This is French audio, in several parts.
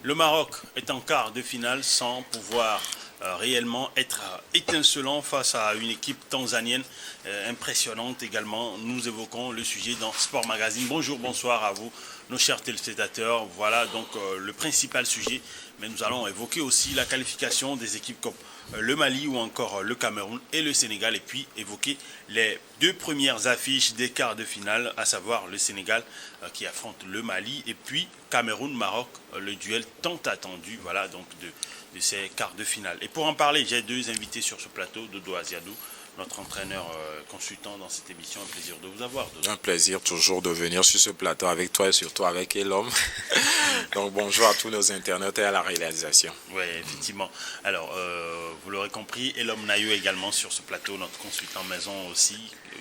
Le Maroc est en quart de finale sans pouvoir réellement être étincelant face à une équipe tanzanienne impressionnante également. Nous évoquons le sujet dans Sport Magazine. Bonjour, bonsoir à vous, nos chers téléspectateurs. Voilà donc le principal sujet. Mais nous allons évoquer aussi la qualification des équipes comme le Mali ou encore le Cameroun et le Sénégal. Et puis évoquer les deux premières affiches des quarts de finale, à savoir le Sénégal qui affronte le Mali et puis Cameroun-Maroc, le duel tant attendu voilà, donc de ces quarts de finale. Et pour en parler, j'ai deux invités sur ce plateau, Dodo Aziadou, notre entraîneur consultant dans cette émission. Un plaisir de vous avoir, Dodo. Un plaisir toujours de venir sur ce plateau avec toi et surtout avec Elom. Donc bonjour à tous nos internautes et à la réalisation. Oui, effectivement. Alors, vous l'aurez compris, Elom Nayo également sur ce plateau, notre consultant maison aussi.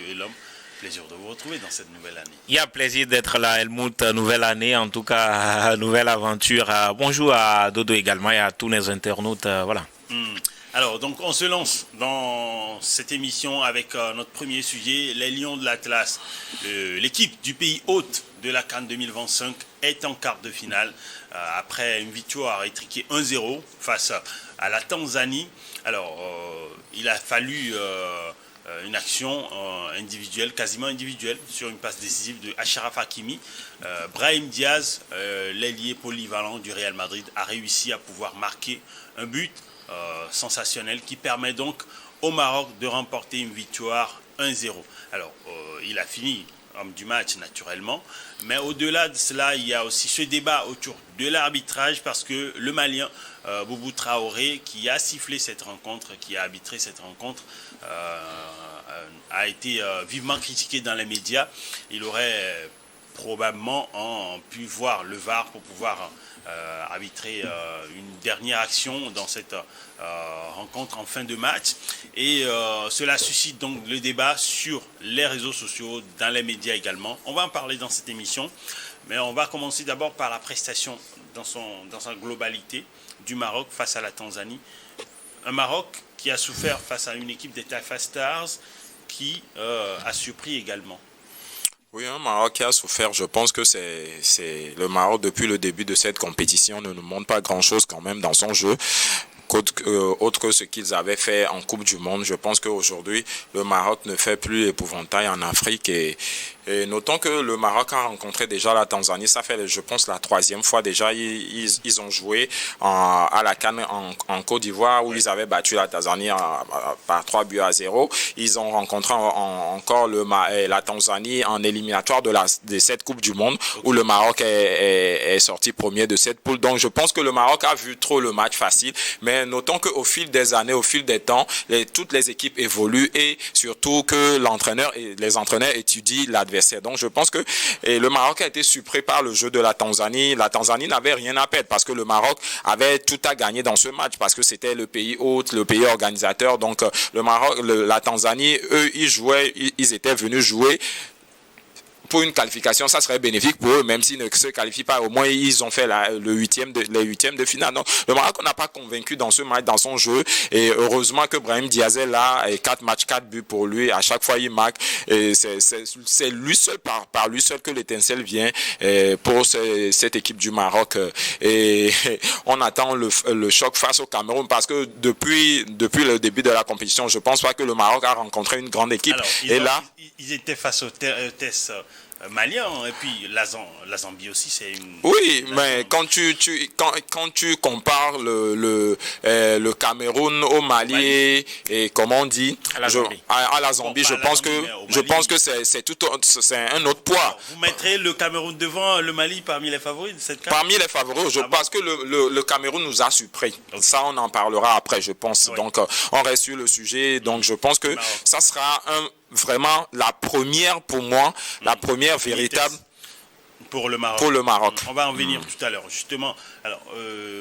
Elom, plaisir de vous retrouver dans cette nouvelle année. Il y a plaisir d'être là, Helmut, nouvelle année, en tout cas, nouvelle aventure. Bonjour à Dodo également et à tous les internautes, voilà. Alors, donc, on se lance dans cette émission avec notre premier sujet, les Lions de l'Atlas. L'équipe du pays hôte de la CAN 2025 est en quart de finale après une victoire étriquée 1-0 face à la Tanzanie. Alors, il a fallu une action individuelle, quasiment individuelle, sur une passe décisive de Achraf Hakimi. Brahim Diaz, l'ailier polyvalent du Real Madrid, a réussi à pouvoir marquer un but sensationnel qui permet donc au Maroc de remporter une victoire 1-0. Alors, il a fini homme du match naturellement, mais au-delà de cela, il y a aussi ce débat autour de l'arbitrage parce que le Malien Boubou Traoré, qui a sifflé cette rencontre, qui a arbitré cette rencontre, a été vivement critiqué dans les médias. Il aurait probablement pu voir le VAR pour pouvoir arbitrer une dernière action dans cette rencontre en fin de match. Et cela suscite donc le débat sur les réseaux sociaux, dans les médias également. On va en parler dans cette émission, mais on va commencer d'abord par la prestation dans sa globalité du Maroc face à la Tanzanie. Un Maroc qui a souffert face à une équipe des Taifa Stars qui a surpris également. Oui, un Maroc qui a souffert, je pense que c'est le Maroc depuis le début de cette compétition ne nous montre pas grand-chose quand même dans son jeu. Autre que ce qu'ils avaient fait en Coupe du Monde. Je pense qu'aujourd'hui, le Maroc ne fait plus épouvantail en Afrique et notons que le Maroc a rencontré déjà la Tanzanie. Ça fait, je pense, la troisième fois déjà. Ils ont joué à la CAN en Côte d'Ivoire où ils avaient battu la Tanzanie par 3-0. Ils ont rencontré encore la Tanzanie en éliminatoire de cette Coupe du Monde où le Maroc est sorti premier de cette poule. Donc je pense que le Maroc a vu trop le match facile. Mais notons qu'au fil des années, au fil des temps, toutes les équipes évoluent et surtout que les entraîneurs étudient l'adversaire. Donc je pense que le Maroc a été surpris par le jeu de la Tanzanie. La Tanzanie n'avait rien à perdre parce que le Maroc avait tout à gagner dans ce match parce que c'était le pays hôte, le pays organisateur. Donc le Maroc, la Tanzanie, eux, ils étaient venus jouer. Pour une qualification, ça serait bénéfique pour eux, même s'ils ne se qualifient pas. Au moins, ils ont fait les huitièmes de finale. Donc, le Maroc n'a pas convaincu dans ce match, dans son jeu. Et heureusement que Brahim Diaz est là. Et 4 matchs, 4 buts pour lui. À chaque fois, il marque. Et c'est lui seul, par lui seul que l'étincelle vient pour cette équipe du Maroc. Et on attend le choc face au Cameroun parce que depuis le début de la compétition, je pense pas que le Maroc a rencontré une grande équipe. Alors, ils étaient face au TES malien et puis la Zambie aussi c'est une. Oui, mais quand tu compares le Cameroun au Mali et comment on dit à la Zambie, je pense que c'est un autre poids. Alors, vous mettrez le Cameroun devant le Mali parmi les favoris de cette CAN? Parmi les favoris, parce que le Cameroun nous a surpris. Okay. Ça on en parlera après, je pense. Oui. Donc on reste sur le sujet. Donc je pense que ça sera vraiment la première pour moi, la première véritable pour le Maroc. On va en venir tout à l'heure. Justement, alors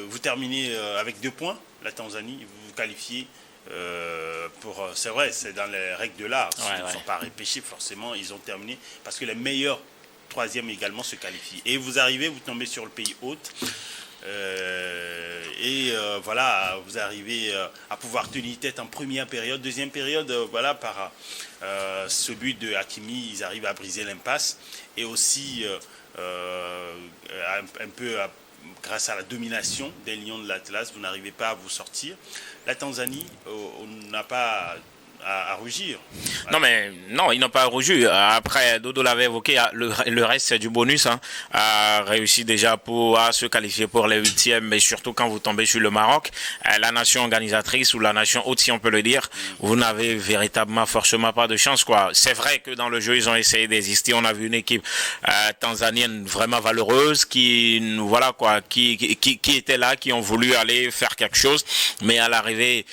vous terminez avec 2 points, la Tanzanie, vous vous qualifiez c'est vrai, c'est dans les règles de l'art. Ils ne sont pas repêchés forcément, ils ont terminé parce que les meilleurs troisièmes également se qualifient. Et vous tombez sur le pays hôte. Voilà, vous arrivez à pouvoir tenir tête en première période. Deuxième période, voilà, par ce but de Hakimi, ils arrivent à briser l'impasse et aussi un peu grâce à la domination des Lions de l'Atlas, vous n'arrivez pas à vous sortir. La Tanzanie, on n'a pas à rougir. Non, mais non, ils n'ont pas rougir. Après, Dodo l'avait évoqué, le reste c'est du bonus. A réussi déjà à se qualifier pour les huitièmes, mais surtout quand vous tombez sur le Maroc, la nation organisatrice ou la nation haute, si on peut le dire, vous n'avez véritablement forcément pas de chance, quoi. C'est vrai que dans le jeu, ils ont essayé d'exister. On a vu une équipe tanzanienne vraiment valeureuse qui était là, qui ont voulu aller faire quelque chose, mais à l'arrivée,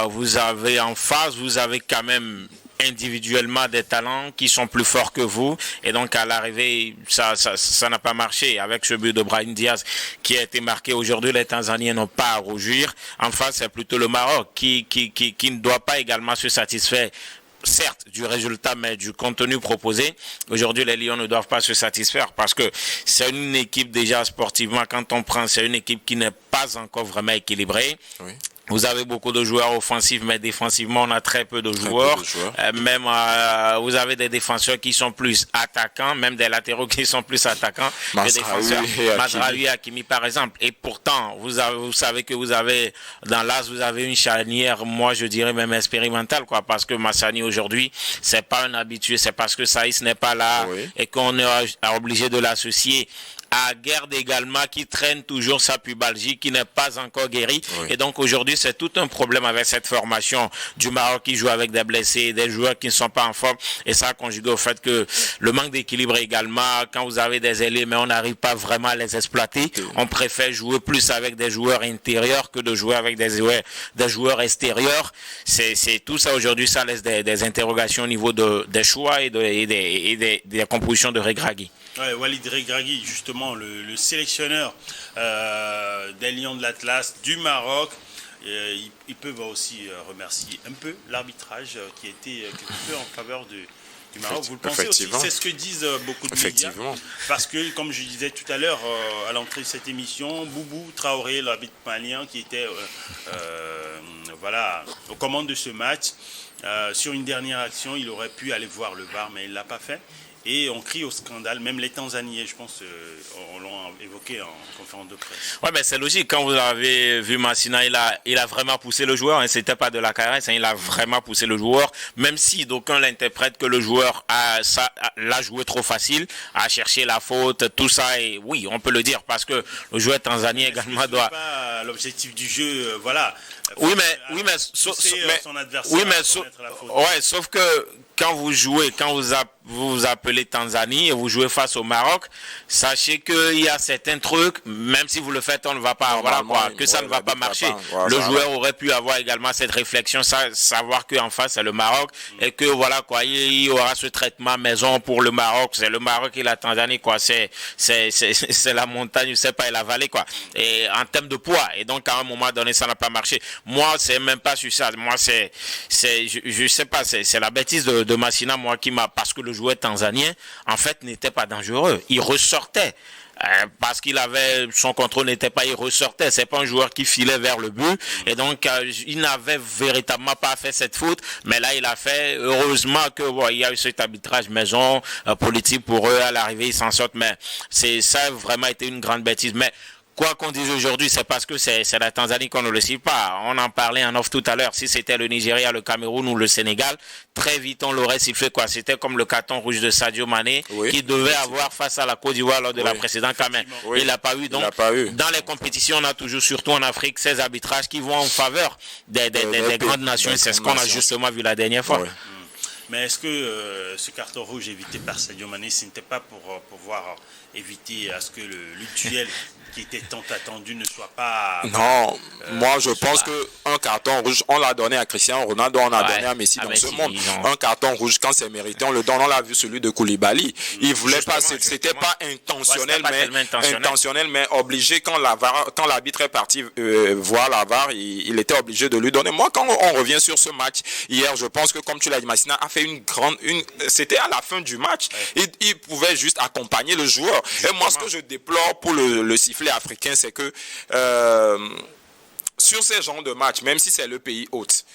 vous avez en face, vous avez quand même individuellement des talents qui sont plus forts que vous, et donc à l'arrivée ça n'a pas marché avec ce but de Brahim Diaz qui a été marqué. Aujourd'hui, les Tanzaniens n'ont pas à rougir. En face, c'est plutôt le Maroc qui ne doit pas également se satisfaire, certes, du résultat, mais du contenu proposé. Aujourd'hui, les Lions ne doivent pas se satisfaire parce que c'est une équipe déjà sportivement, quand on prend, c'est une équipe qui n'est pas encore vraiment équilibrée. Oui. Vous avez beaucoup de joueurs offensifs, mais défensivement, on a très peu de joueurs. Vous avez des défenseurs qui sont plus attaquants, même des latéraux qui sont plus attaquants que des défenseurs. Mazraoui et Hakimi, par exemple. Et pourtant, vous savez que vous avez, dans l'As, vous avez une charnière, moi, je dirais même expérimentale, quoi, parce que Massani, aujourd'hui, c'est pas un habitué, c'est parce que Saïs n'est pas là et qu'on est obligé de l'associer à Guerd également, qui traîne toujours sa pubalgie, qui n'est pas encore guéri. Et donc aujourd'hui, c'est tout un problème avec cette formation du Maroc qui joue avec des blessés, des joueurs qui ne sont pas en forme. Et ça conjugué au fait que le manque d'équilibre également, quand vous avez des ailiers, mais on n'arrive pas vraiment à les exploiter. On préfère jouer plus avec des joueurs intérieurs que de jouer avec des joueurs extérieurs. C'est tout ça aujourd'hui, ça laisse des interrogations au niveau des choix et des compositions de Regragui. Ouais, Walid Regragui, justement, le sélectionneur des Lions de l'Atlas du Maroc. Ils peuvent aussi remercier un peu l'arbitrage qui était quelque peu en faveur du Maroc. Vous le pensez aussi? C'est ce que disent beaucoup de médias. Parce que, comme je disais tout à l'heure, à l'entrée de cette émission, Boubou Traoré, l'arbitre malien, qui était aux commandes de ce match, sur une dernière action, il aurait pu aller voir le VAR, mais il ne l'a pas fait. Et on crie au scandale, même les Tanzaniens, je pense, on l'a évoqué en conférence de presse. Ouais, mais c'est logique. Quand vous avez vu Massina, il a vraiment poussé le joueur. C'était pas de la caresse, il a vraiment poussé le joueur. Même si d'aucuns l'interprètent que le joueur l'a joué trop facile, a cherché la faute, tout ça. Et oui, on peut le dire parce que le joueur tanzanien également doit. C'est pas l'objectif du jeu, voilà. Sauf que quand vous jouez, quand vous appelez Tanzanie et vous jouez face au Maroc, sachez qu'il y a certains trucs, même si vous le faites, on ne va pas, ça ne va pas marcher. Le joueur aurait pu avoir également cette réflexion, savoir qu'en face c'est le Maroc et que il y aura ce traitement maison pour le Maroc. C'est le Maroc et la Tanzanie, quoi. C'est la montagne, je sais pas, et la vallée, quoi. Et en termes de poids. Et donc, à un moment donné, ça n'a pas marché. Moi, c'est même pas sur ça. Moi, je sais pas, c'est la bêtise de Massina, moi, parce que le joueur tanzanien, en fait, n'était pas dangereux. Il ressortait. Parce qu'il avait, son contrôle n'était pas, il ressortait. C'est pas un joueur qui filait vers le but. Et donc, il n'avait véritablement pas fait cette faute. Mais là, il a fait. Heureusement que, il y a eu cet arbitrage maison, politique pour eux. À l'arrivée, ils s'en sortent. Mais ça a vraiment été une grande bêtise. Mais, quoi qu'on dise aujourd'hui, c'est parce que c'est la Tanzanie qu'on ne le cite pas. On en parlait en off tout à l'heure. Si c'était le Nigeria, le Cameroun ou le Sénégal, très vite on l'aurait sifflé, quoi. C'était comme le carton rouge de Sadio Mané qui devait avoir face à la Côte d'Ivoire lors de la précédente campagne. Il l'a pas eu. Donc, dans les compétitions, on a toujours, surtout en Afrique, ces arbitrages qui vont en faveur des grandes nations. C'est ce qu'on a justement vu la dernière fois. Mais est-ce que ce carton rouge évité par Sadio Mané, ce n'était pas pour pouvoir éviter à ce que le duel qui était tant attendu ne soit pas... Non, moi je pense qu'un carton rouge, on l'a donné à Cristiano Ronaldo, on l'a donné à Messi dans ce monde. Un carton rouge, quand c'est mérité, on le donne. On l'a vu celui de Koulibaly. Il voulait pas, c'était pas intentionnel, mais obligé, quand l'arbitre est parti voir la VAR, il était obligé de lui donner. Moi, quand on revient sur ce match, hier, je pense que, comme tu l'as dit, Massina a fait c'était à la fin du match. Il pouvait juste accompagner le joueur. Justement. Et moi, ce que je déplore pour le sifflet africain, c'est que sur ces genres de matchs, même si c'est le pays hôte,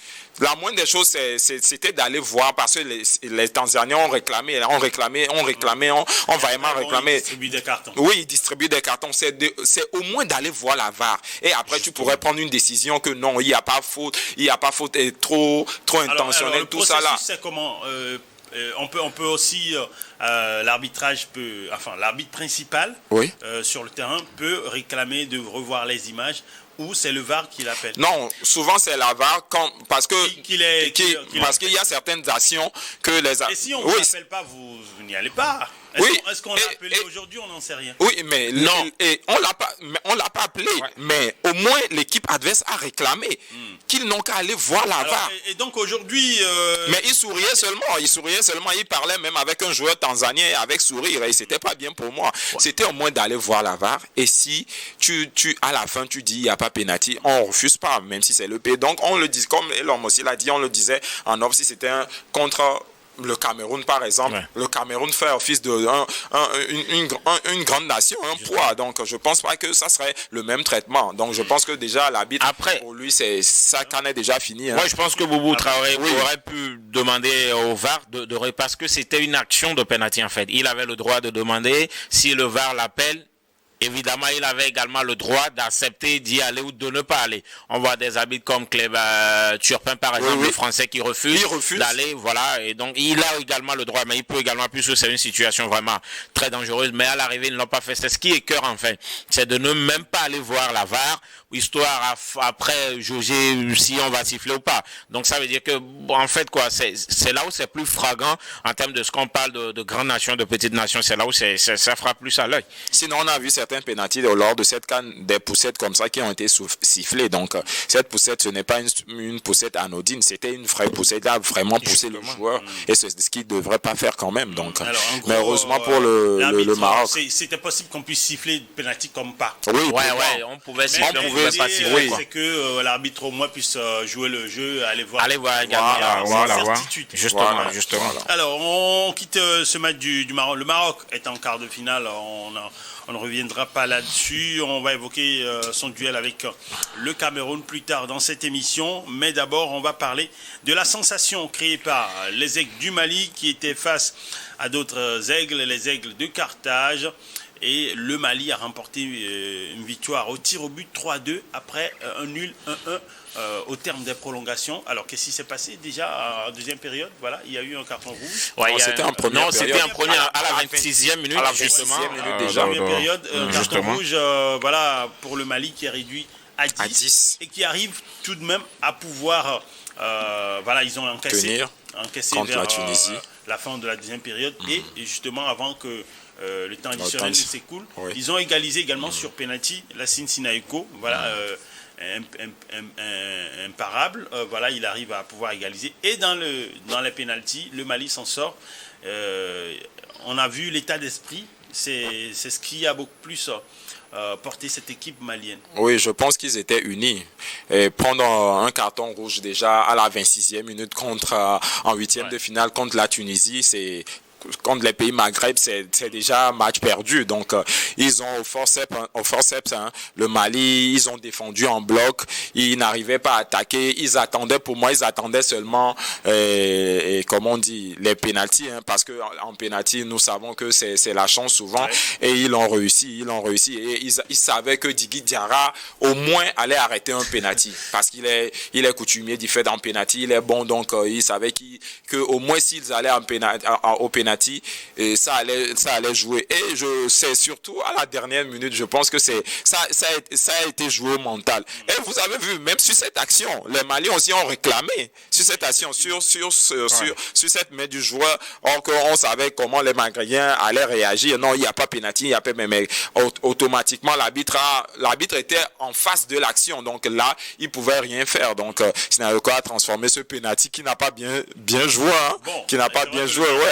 la moindre des choses, c'était d'aller voir, parce que les Tanzaniens ont réclamé, ont vraiment réclamé. Ils distribuent des cartons. Oui, ils distribuent des cartons. C'est au moins d'aller voir la VAR. Et après, tu pourrais prendre une décision que non, il n'y a pas faute, et trop intentionnel, alors, tout ça là. C'est comment on peut aussi l'arbitre principal sur le terrain peut réclamer de revoir les images, ou c'est le VAR qui l'appelle? Non, souvent c'est la VAR parce qu'il y a certaines actions que les... Et si on ne l'appelle pas, vous n'y allez pas. Est-ce qu'on l'a appelé aujourd'hui? On n'en sait rien. Oui, mais non. On l'a pas appelé. Ouais. Mais au moins, l'équipe adverse a réclamé qu'ils n'ont qu'à aller voir la VAR. Et donc aujourd'hui... Mais il souriait seulement. Il parlait même avec un joueur tanzanien avec sourire. Et c'était pas bien pour moi. Ouais. C'était au moins d'aller voir la VAR. Et si à la fin, tu dis il n'y a pas pénalty, on refuse pas, même si c'est le P. Donc, on le dit, comme l'homme aussi l'a dit, on le disait en off, si c'était un contre... Le Cameroun, par exemple, le Cameroun fait office d'une grande nation, un poids. Donc, je pense pas que ça serait le même traitement. Donc, je pense que déjà, l'arbitre, pour lui, ça qu'en est déjà fini. Moi, je pense que Boubou Traoré aurait pu demander au VAR parce que c'était une action de pénalty, en fait. Il avait le droit de demander si le VAR l'appelle. Évidemment, il avait également le droit d'accepter d'y aller ou de ne pas aller. On voit des arbitres comme Turpin, par exemple, le Français qui refuse d'aller, voilà. Et donc, il a également le droit, mais il peut également, puisque c'est une situation vraiment très dangereuse, mais à l'arrivée, ils ne l'ont pas fait. C'est ce qui est cœur, en fait. C'est de ne même pas aller voir la VAR, histoire après jauger si on va siffler ou pas. Donc, ça veut dire que, en fait, quoi, c'est là où c'est plus flagrant en termes de ce qu'on parle de grandes nations, de petites nations. C'est là où ça frappe plus à l'œil. Sinon, on a vu certains pénaltys lors de cette CAN, des poussettes comme ça qui ont été sifflées. Donc, cette poussette, ce n'est pas une poussette anodine, c'était une vraie poussette. Il a vraiment poussé le joueur. Et c'est ce qu'il ne devrait pas faire quand même. Donc, alors, gros, mais heureusement pour le Maroc. C'était possible qu'on puisse siffler pénalty comme pas. Oui, on pouvait siffler, on pouvait pas siffler. C'est que l'arbitre au moins puisse jouer le jeu, aller voir également. Voilà. Justement. Alors, on quitte ce match du Maroc. Le Maroc est en quart de finale. On ne reviendra pas là-dessus. On va évoquer son duel avec le Cameroun plus tard dans cette émission. Mais d'abord, on va parler de la sensation créée par les Aigles du Mali qui étaient face à d'autres aigles, les Aigles de Carthage. Et le Mali a remporté une victoire au tir au but 3-2 après un nul 1-1 au terme des prolongations. Alors, qu'est-ce qui s'est passé déjà en deuxième période? Voilà, il y a eu un carton rouge. C'était un premier à la 26e minute, justement. Première période, un carton rouge voilà, pour le Mali qui est réduit à 10 et qui arrive tout de même à pouvoir... voilà, ils ont encaissé contre la Tunisie. La fin de la deuxième période et justement avant que le temps additionnel ne s'écoule. Ils ont égalisé également sur penalty Lassine Sinaeko. Voilà, imparable. Voilà, il arrive à pouvoir égaliser. Et dans les penalties, le Mali s'en sort. On a vu l'état d'esprit. C'est ce qui a beaucoup plus porté cette équipe malienne. Oui, je pense qu'ils étaient unis. Et prendre un carton rouge déjà à la 26e minute en huitième de finale contre la Tunisie, contre les pays Maghreb, c'est déjà un match perdu. Donc, ils ont au forceps le Mali, ils ont défendu en bloc, ils n'arrivaient pas à attaquer, ils attendaient seulement, comme on dit, les pénaltys, parce que en pénalty, nous savons que c'est la chance souvent, et ils l'ont réussi, et ils savaient que Djigui Diarra, au moins, allait arrêter un pénalty, parce qu'il est coutumier du fait d'un pénalty, il est bon, donc, ils savaient que au moins s'ils allaient au pénalty, et ça allait jouer. Et c'est surtout à la dernière minute, je pense que ça a été joué au mental. Et vous avez vu, même sur cette action, les Maliens aussi ont réclamé sur cette action, sur cette main du joueur, or qu'on savait comment les Maghrébiens allaient réagir. Non, il n'y a pas pénalty, il n'y a pas, mais automatiquement l'arbitre était en face de l'action, donc là il pouvait rien faire. Donc Sinaeko a transformé ce pénalty qui n'a pas bien joué,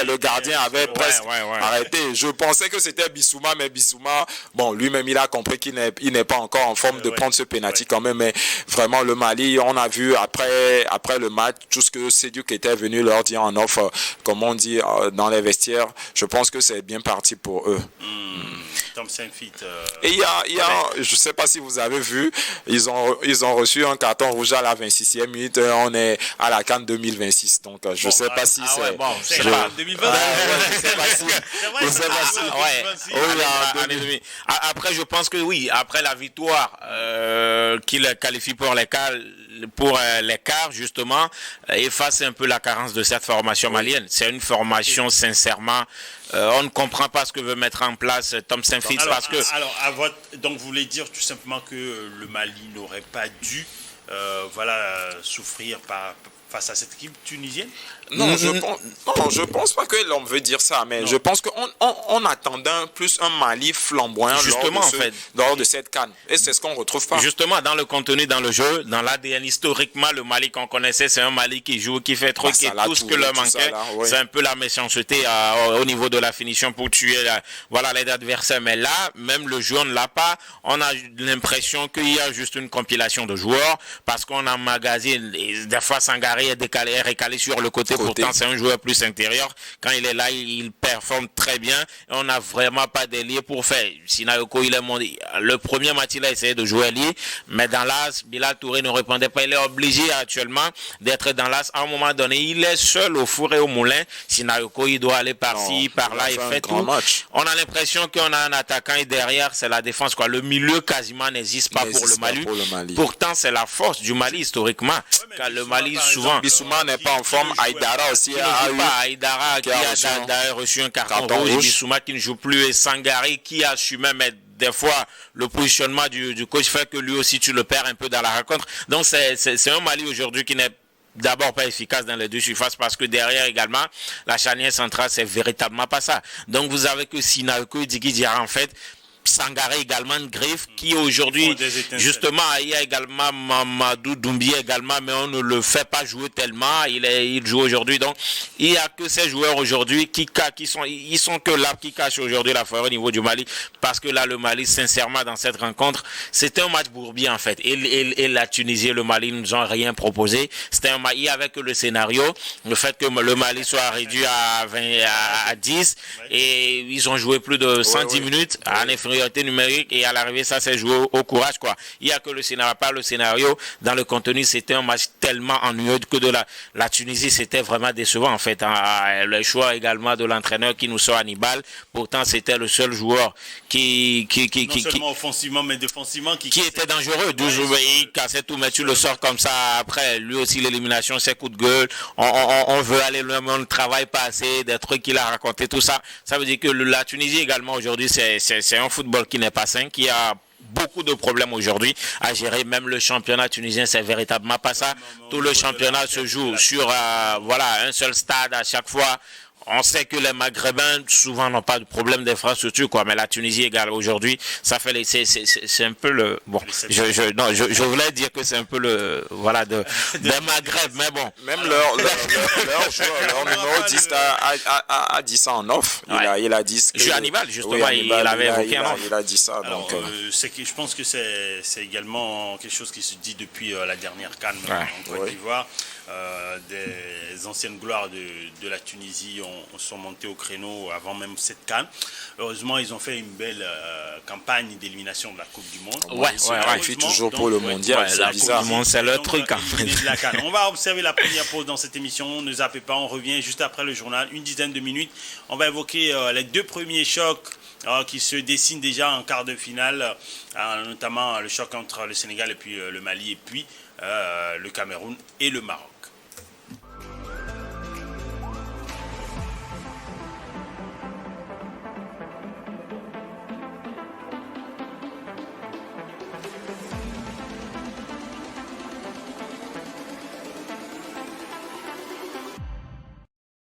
le gardien avait presque arrêté. Je pensais que c'était Bissouma, mais Bissouma, bon, lui-même, il a compris qu'il n'est pas encore en forme de prendre ce pénalty quand même. Mais vraiment, le Mali, on a vu après le match, tout ce que Séduc était venu leur dire en off, comme on dit, dans les vestiaires. Je pense que c'est bien parti pour eux. Tom Saint-Fit. Et je ne sais pas si vous avez vu, ils ont reçu un carton rouge à la 26e minute. On est à la CAN 2026. Donc, je ne sais pas si c'est... Ouais, bon, c'est la 2026. je ne sais pas si... C'est vrai, Après, je pense que oui, après la victoire qu'il qualifie pour les quarts, justement, efface un peu la carence de cette formation malienne. C'est une formation, sincèrement, on ne comprend pas ce que veut mettre en place Tom Saint-Fit parce que... donc vous voulez dire tout simplement que le Mali n'aurait pas dû souffrir face à cette équipe tunisienne? Non, je pense pas que l'on veut dire ça, mais je pense qu'on attendait plus un Mali flamboyant lors de cette CAN. Et c'est ce qu'on retrouve pas. Justement, dans le contenu, dans le jeu, dans l'ADN, historiquement, le Mali qu'on connaissait, c'est un Mali qui joue, qui fait truc, et tout ce que leur manquait, c'est un peu la méchanceté au niveau de la finition pour tuer les adversaires. Mais là, même le jeu, on ne l'a pas. On a l'impression qu'il y a juste une compilation de joueurs parce qu'on a magazine, des fois Sangaré est récalé sur le côté. Pourtant, c'est un joueur plus intérieur. Quand il est là, il performe très bien. Et on n'a vraiment pas d'ailier pour faire. Sinayoko, il est monté. Le premier match, il a essayé de jouer ailier. Mais dans l'as, Bilal Touré ne répondait pas. Il est obligé actuellement d'être dans l'as. À un moment donné, il est seul au four et au moulin. Sinayoko, il doit aller par-ci, par-là. Il fait tout. On a l'impression qu'on a un attaquant et derrière, c'est la défense, quoi. Le milieu quasiment n'existe pas pour le Mali. Pourtant, c'est la force du Mali historiquement. Car le Mali, souvent. Bissouma n'est pas en forme. Aïdara aussi Aïdara qui a reçu un carton rouge. Bissouma qui ne joue plus et Sangaré qui assumait, mais des fois le positionnement du coach fait que lui aussi tu le perds un peu dans la rencontre. Donc c'est un Mali aujourd'hui qui n'est d'abord pas efficace dans les deux surfaces parce que derrière également la charnière centrale c'est véritablement pas ça. Donc vous avez que Sinayoko et Djigui Diarra en fait. Sangaré également de griffe qui aujourd'hui justement il y a également Mamadou Doumbia également mais on ne le fait pas jouer tellement il joue aujourd'hui donc il y a que ces joueurs aujourd'hui qui sont que là qui cachent aujourd'hui la forêt au niveau du Mali parce que là le Mali sincèrement dans cette rencontre c'était un match bourbier en fait et la Tunisie et le Mali ne nous ont rien proposé c'était un match avec le scénario le fait que le Mali soit réduit à 20 à 10 et ils ont joué plus de 110 minutes en infériorité numérique et à l'arrivée ça s'est joué au courage quoi. Il y a que le scénario, pas le scénario dans le contenu c'était un match tellement ennuyeux que de la Tunisie c'était vraiment décevant en fait. Le choix également de l'entraîneur qui nous sort Hannibal, pourtant c'était le seul joueur qui seulement offensivement mais défensivement qui était dangereux. Il cassait tout mais tu le sors comme ça après lui aussi l'élimination c'est coup de gueule. On veut aller loin mais on ne travaille pas assez des trucs qu'il a raconté tout ça. Ça veut dire que la Tunisie également aujourd'hui c'est un football qui n'est pas sain, qui a beaucoup de problèmes aujourd'hui à gérer. Même le championnat tunisien, c'est véritablement pas ça. Tout le championnat se joue sur un seul stade à chaque fois. On sait que les Maghrébins souvent n'ont pas de problème d'infrastructure quoi, mais la Tunisie également aujourd'hui, ça fait c'est un peu le bon. Je voulais dire que c'est un peu le des Maghreb, mais bon. Même leur numéro 10 a dit ça en off. Il a dit que Hannibal justement, il avait évoqué en off. Il a dit ça. Alors, donc je pense que c'est également quelque chose qui se dit depuis la dernière CAN en Côte d'Ivoire. Des anciennes gloires de la Tunisie sont montées au créneau avant même cette CAN. Heureusement, ils ont fait une belle campagne d'élimination de la Coupe du Monde. Il fait toujours pour le mondial. La Coupe du Monde, c'est leur truc. On va observer la première pause dans cette émission. Ne zappez pas, on revient juste après le journal, une dizaine de minutes. On va évoquer les deux premiers chocs qui se dessinent déjà en quart de finale, notamment le choc entre le Sénégal et puis le Mali et puis le Cameroun et le Maroc.